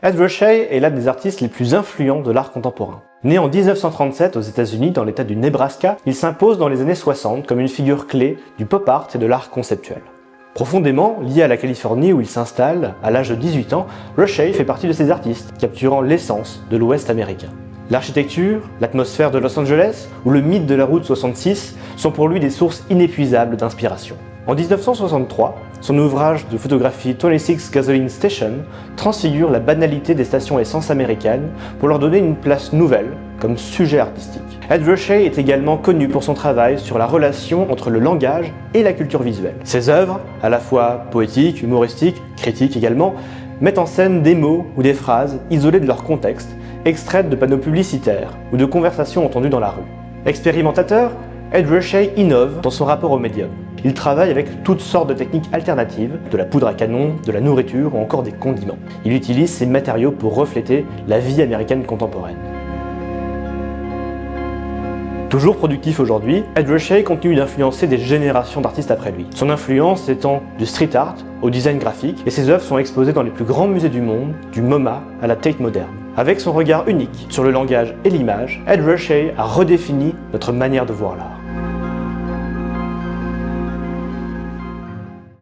Ed Ruscha est l'un des artistes les plus influents de l'art contemporain. Né en 1937 aux États-Unis dans l'état du Nebraska, il s'impose dans les années 60 comme une figure clé du pop art et de l'art conceptuel. Profondément lié à la Californie où il s'installe, à l'âge de 18 ans, Ruscha fait partie de ces artistes, capturant l'essence de l'Ouest américain. L'architecture, l'atmosphère de Los Angeles ou le mythe de la route 66 sont pour lui des sources inépuisables d'inspiration. En 1963, son ouvrage de photographie 26 Gasoline Station transfigure la banalité des stations essence américaines pour leur donner une place nouvelle comme sujet artistique. Ed Ruscha est également connu pour son travail sur la relation entre le langage et la culture visuelle. Ses œuvres, à la fois poétiques, humoristiques, critiques également, mettent en scène des mots ou des phrases isolées de leur contexte, extraites de panneaux publicitaires ou de conversations entendues dans la rue. Expérimentateur, Ed Ruscha innove dans son rapport au médium. Il travaille avec toutes sortes de techniques alternatives, de la poudre à canon, de la nourriture ou encore des condiments. Il utilise ces matériaux pour refléter la vie américaine contemporaine. Toujours productif aujourd'hui, Ed Ruscha continue d'influencer des générations d'artistes après lui. Son influence étant du street art au design graphique, et ses œuvres sont exposées dans les plus grands musées du monde, du MoMA à la Tate moderne. Avec son regard unique sur le langage et l'image, Ed Ruscha a redéfini notre manière de voir l'art.